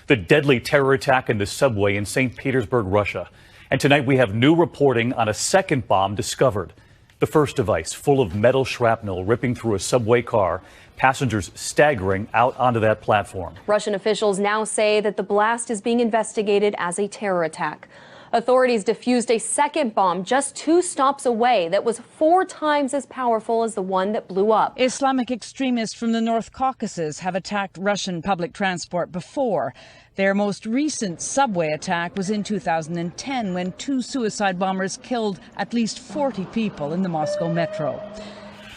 the deadly terror attack in the subway in St. Petersburg, Russia. And tonight we have new reporting on a second bomb discovered. The first device full of metal shrapnel ripping through a subway car, passengers staggering out onto that platform. Russian officials now say that the blast is being investigated as a terror attack. Authorities defused a second bomb just 2 stops away that was 4 times as powerful as the one that blew up. Islamic extremists from the North Caucasus have attacked Russian public transport before. Their most recent subway attack was in 2010 when 2 suicide bombers killed at least 40 people in the Moscow metro.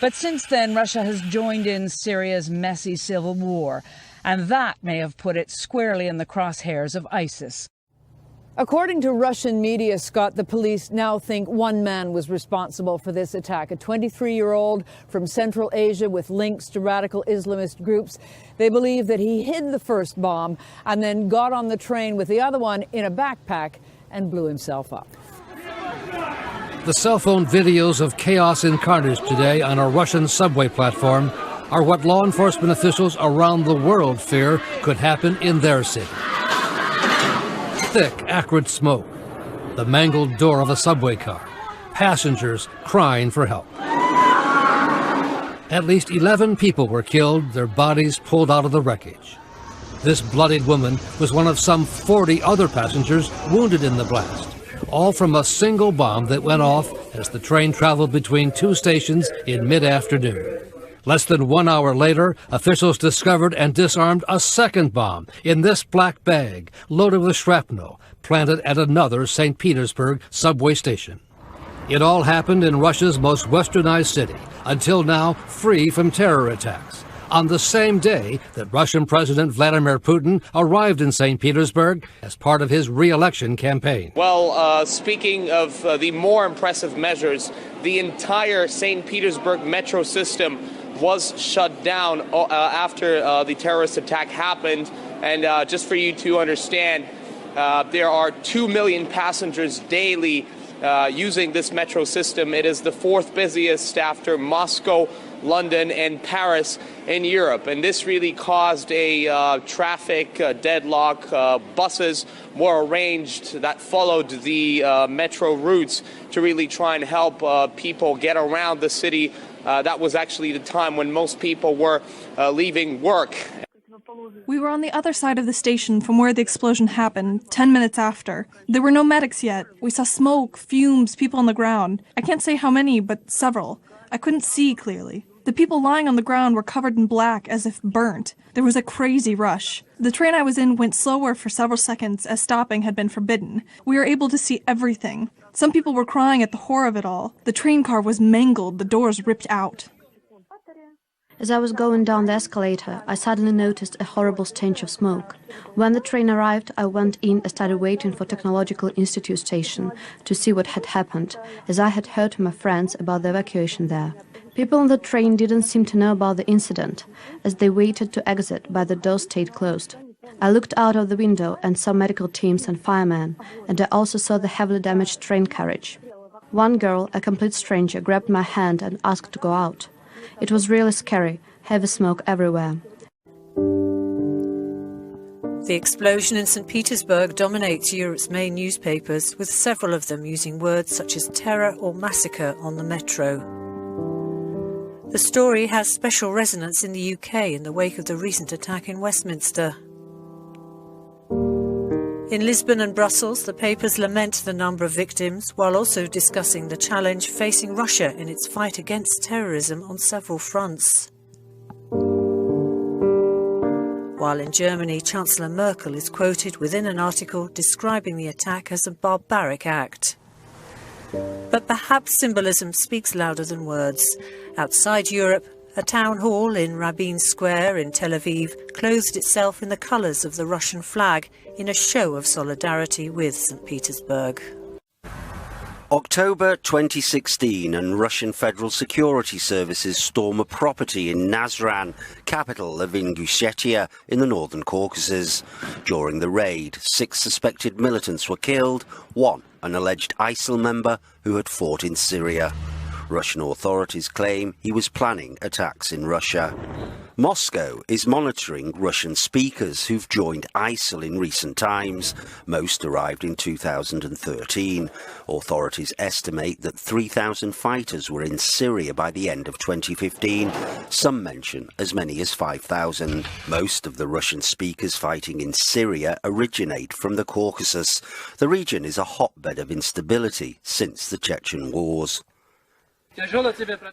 But since then, Russia has joined in Syria's messy civil war, and that may have put it squarely in the crosshairs of ISIS. According to Russian media, Scott, the police now think one man was responsible for this attack, a 23-year-old from Central Asia with links to radical Islamist groups. They believe that he hid the first bomb and then got on the train with the other one in a backpack and blew himself up. The cell phone videos of chaos and carnage today on a Russian subway platform are what law enforcement officials around the world fear could happen in their city. Thick, acrid smoke, the mangled door of a subway car, passengers crying for help. At least 11 people were killed, their bodies pulled out of the wreckage. This bloodied woman was one of some 40 other passengers wounded in the blast, all from a single bomb that went off as the train traveled between 2 stations in mid-afternoon. Less than 1 hour later, officials discovered and disarmed a second bomb in this black bag, loaded with shrapnel, planted at another St. Petersburg subway station. It all happened in Russia's most westernized city, until now free from terror attacks, on the same day that Russian President Vladimir Putin arrived in St. Petersburg as part of his re-election campaign. Well, speaking of the more impressive measures, the entire St. Petersburg metro system was shut down after the terrorist attack happened. And just for you to understand, there are 2 million passengers daily using this metro system. It is the 4th busiest after Moscow, London, and Paris in Europe. And this really caused a traffic deadlock. Buses were arranged that followed the metro routes to really try and help people get around the city. That was actually the time when most people were leaving work. We were on the other side of the station from where the explosion happened, 10 minutes after. There were no medics yet. We saw smoke, fumes, people on the ground. I can't say how many, but several. I couldn't see clearly. The people lying on the ground were covered in black, as if burnt. There was a crazy rush. The train I was in went slower for several seconds, as stopping had been forbidden. We were able to see everything. Some people were crying at the horror of it all. The train car was mangled, the doors ripped out. As I was going down the escalator, I suddenly noticed a horrible stench of smoke. When the train arrived, I went in and started waiting for Technological Institute station to see what had happened, as I had heard from my friends about the evacuation there. People on the train didn't seem to know about the incident, as they waited to exit, but the doors stayed closed. I looked out of the window and saw medical teams and firemen, and I also saw the heavily damaged train carriage. One girl, a complete stranger, grabbed my hand and asked to go out. It was really scary, heavy smoke everywhere. The explosion in St. Petersburg dominates Europe's main newspapers, with several of them using words such as terror or massacre on the metro. The story has special resonance in the UK in the wake of the recent attack in Westminster. In Lisbon and Brussels, the papers lament the number of victims, while also discussing the challenge facing Russia in its fight against terrorism on several fronts. While in Germany, Chancellor Merkel is quoted within an article describing the attack as a barbaric act. But perhaps symbolism speaks louder than words. Outside Europe, a town hall in Rabin Square in Tel Aviv clothed itself in the colours of the Russian flag in a show of solidarity with St. Petersburg. October 2016 and Russian Federal Security Services storm a property in Nazran, capital of Ingushetia in the northern Caucasus. During the raid, 6 suspected militants were killed, 1 an alleged ISIL member who had fought in Syria. Russian authorities claim he was planning attacks in Russia. Moscow is monitoring Russian speakers who've joined ISIL in recent times. Most arrived in 2013. Authorities estimate that 3,000 fighters were in Syria by the end of 2015. Some mention as many as 5,000. Most of the Russian speakers fighting in Syria originate from the Caucasus. The region is a hotbed of instability since the Chechen wars.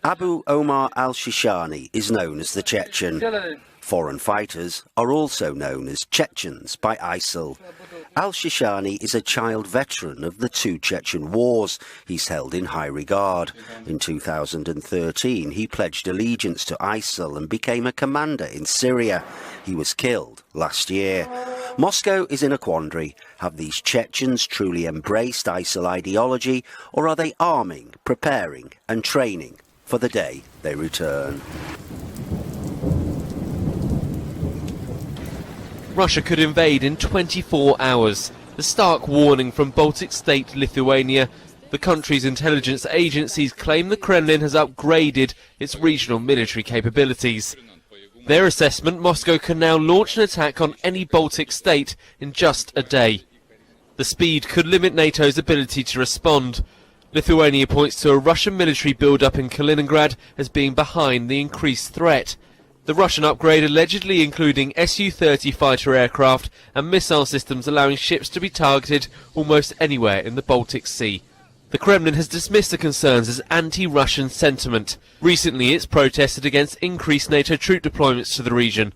Abu Omar al-Shishani is known as the Chechen. Foreign fighters are also known as Chechens by ISIL. Al-Shishani is a child veteran of the two Chechen wars. He's held in high regard. In 2013, he pledged allegiance to ISIL and became a commander in Syria. He was killed last year. Moscow is in a quandary. Have these Chechens truly embraced ISIL ideology, or are they arming, preparing and training for the day they return? Russia could invade in 24 hours. The stark warning from Baltic state Lithuania. The country's intelligence agencies claim the Kremlin has upgraded its regional military capabilities. Their assessment, Moscow can now launch an attack on any Baltic state in just a day. The speed could limit NATO's ability to respond. Lithuania points to a Russian military build-up in Kaliningrad as being behind the increased threat. The Russian upgrade allegedly including Su-30 fighter aircraft and missile systems allowing ships to be targeted almost anywhere in the Baltic Sea. The Kremlin has dismissed the concerns as anti-Russian sentiment. Recently it's protested against increased NATO troop deployments to the region.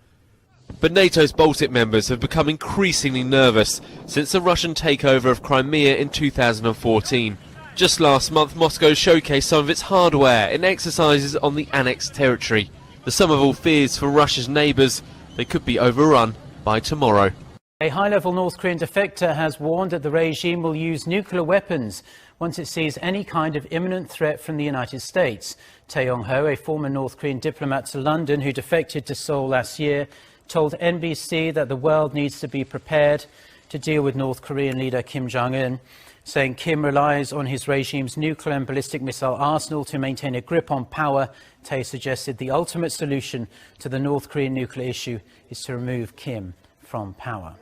But NATO's Baltic members have become increasingly nervous since the Russian takeover of Crimea in 2014. Just last month, Moscow showcased some of its hardware in exercises on the annexed territory. The sum of all fears for Russia's neighbours, they could be overrun by tomorrow. A high-level North Korean defector has warned that the regime will use nuclear weapons once it sees any kind of imminent threat from the United States. Tae Yong-ho, a former North Korean diplomat to London who defected to Seoul last year, told NBC that the world needs to be prepared to deal with North Korean leader Kim Jong-un, saying Kim relies on his regime's nuclear and ballistic missile arsenal to maintain a grip on power. Tae suggested the ultimate solution to the North Korean nuclear issue is to remove Kim from power.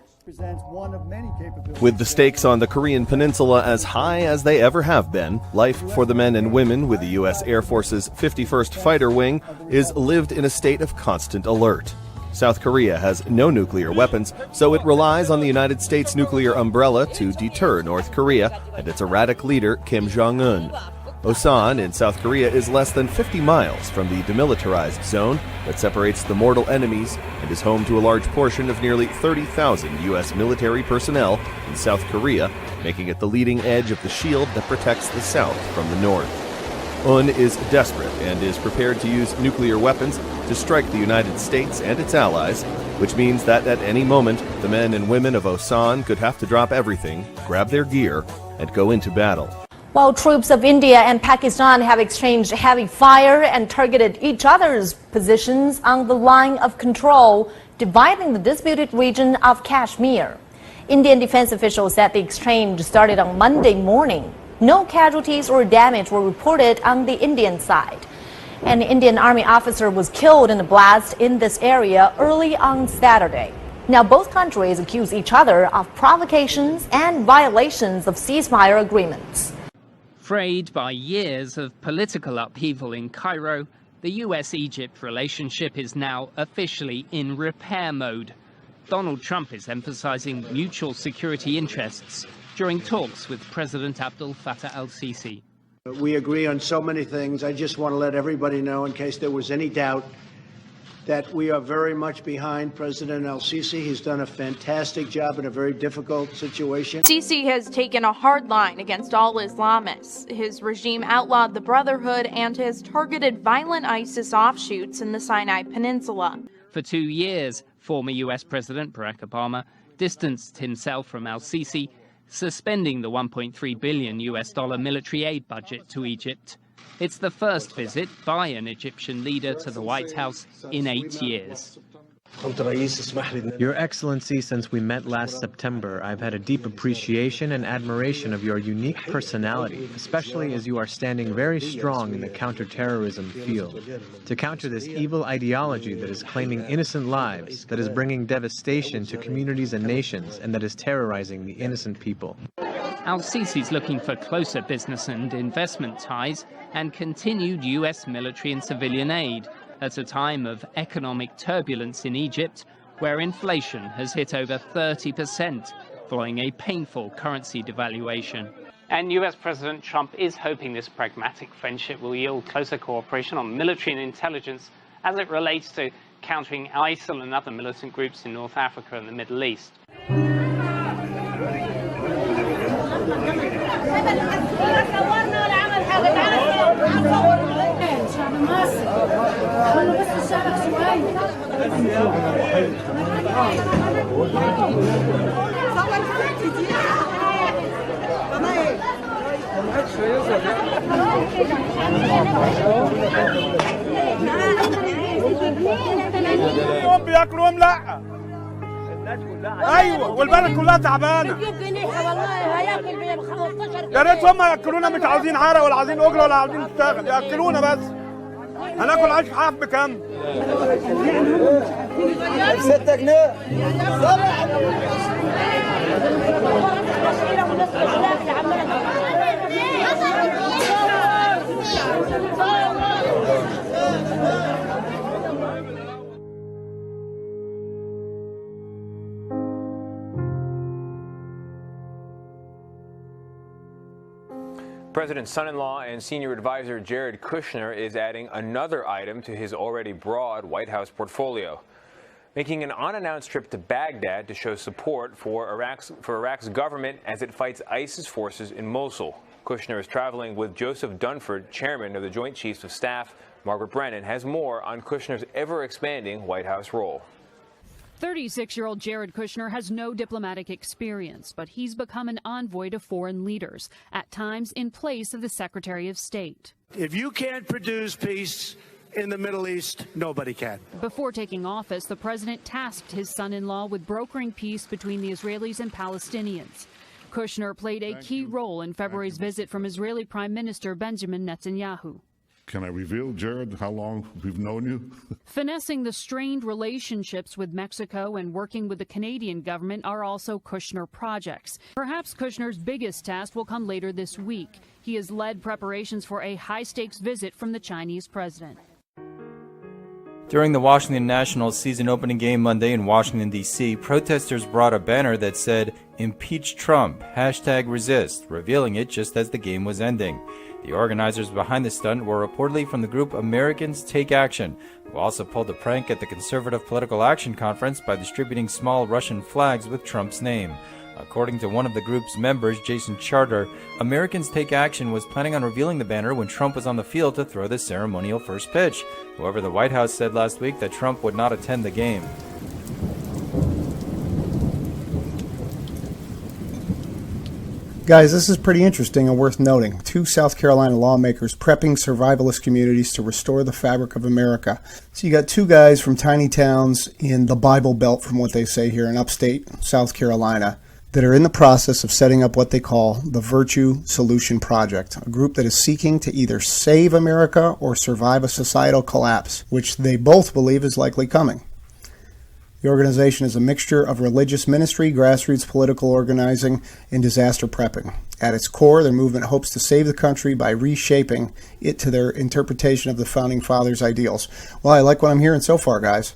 With the stakes on the Korean peninsula as high as they ever have been, life for the men and women with the U.S. Air Force's 51st Fighter Wing is lived in a state of constant alert. South Korea has no nuclear weapons, so it relies on the United States nuclear umbrella to deter North Korea and its erratic leader Kim Jong-un. Osan in South Korea is less than 50 miles from the demilitarized zone that separates the mortal enemies and is home to a large portion of nearly 30,000 U.S. military personnel in South Korea, making it the leading edge of the shield that protects the South from the North. Un is desperate and is prepared to use nuclear weapons to strike the United States and its allies, which means that at any moment the men and women of Osan could have to drop everything, grab their gear, and go into battle. While troops of India and Pakistan have exchanged heavy fire and targeted each other's positions on the line of control, dividing the disputed region of Kashmir. Indian defense officials said the exchange started on Monday morning. No casualties or damage were reported on the Indian side. An Indian Army officer was killed in a blast in this area early on Saturday. Now, both countries accuse each other of provocations and violations of ceasefire agreements. Frayed by years of political upheaval in Cairo, the US-Egypt relationship is now officially in repair mode. Donald Trump is emphasizing mutual security interests during talks with President Abdel Fattah al-Sisi. We agree on so many things. I just want to let everybody know, in case there was any doubt, that we are very much behind President al-Sisi. He's done a fantastic job in a very difficult situation. Sisi has taken a hard line against all Islamists. His regime outlawed the Brotherhood and has targeted violent ISIS offshoots in the Sinai Peninsula. For 2 years, former US President Barack Obama distanced himself from al-Sisi, suspending the $1.3 billion military aid budget to Egypt. It's the first visit by an Egyptian leader to the White House in 8 years. Your Excellency, since we met last September, I've had a deep appreciation and admiration of your unique personality, especially as you are standing very strong in the counterterrorism field. To counter this evil ideology that is claiming innocent lives, that is bringing devastation to communities and nations, and that is terrorizing the innocent people. Al-Sisi's looking for closer business and investment ties and continued US military and civilian aid at a time of economic turbulence in Egypt, where inflation has hit over 30% following a painful currency devaluation. And US President Trump is hoping this pragmatic friendship will yield closer cooperation on military and intelligence as it relates to countering ISIL and other militant groups in North Africa and the Middle East. بياكلوهم لا ايوه والبلد كلها تعبانه يا ريت هم ياكلونا مش عاوزين عرق ولا عاوزين اجره ولا عاوزين نشتغل ياكلونا بس هناكل عيش حاف بكام 6 جنيه President's son-in-law and senior advisor Jared Kushner is adding another item to his already broad White House portfolio, making an unannounced trip to Baghdad to show support for Iraq's government as it fights ISIS forces in Mosul. Kushner is traveling with Joseph Dunford, chairman of the Joint Chiefs of Staff. Margaret Brennan has more on Kushner's ever-expanding White House role. 36-year-old Jared Kushner has no diplomatic experience, but he's become an envoy to foreign leaders, at times in place of the Secretary of State. If you can't produce peace in the Middle East, nobody can. Before taking office, the president tasked his son-in-law with brokering peace between the Israelis and Palestinians. Kushner played a key role in February's visit from Israeli Prime Minister Benjamin Netanyahu. Can I reveal, Jared, how long we've known you? Finessing the strained relationships with Mexico and working with the Canadian government are also Kushner projects. Perhaps Kushner's biggest task will come later this week. He has led preparations for a high-stakes visit from the Chinese president. During the Washington Nationals season opening game Monday in Washington, D.C., protesters brought a banner that said, "Impeach Trump, #resist," revealing it just as the game was ending. The organizers behind the stunt were reportedly from the group Americans Take Action, who also pulled a prank at the Conservative Political Action Conference by distributing small Russian flags with Trump's name. According to one of the group's members, Jason Charter, Americans Take Action was planning on revealing the banner when Trump was on the field to throw the ceremonial first pitch. However, the White House said last week that Trump would not attend the game. Guys, this is pretty interesting and worth noting. 2 South Carolina lawmakers prepping survivalist communities to restore the fabric of America. So you got 2 guys from tiny towns in the Bible Belt, from what they say here in upstate South Carolina, that are in the process of setting up what they call the Virtue Solution Project, a group that is seeking to either save America or survive a societal collapse, which they both believe is likely coming. The organization is a mixture of religious ministry, grassroots political organizing, and disaster prepping. At its core, their movement hopes to save the country by reshaping it to their interpretation of the Founding Fathers' ideals. Well, I like what I'm hearing so far, guys.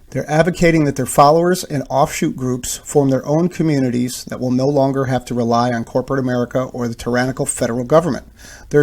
They're advocating that their followers and offshoot groups form their own communities that will no longer have to rely on corporate America or the tyrannical federal government. They're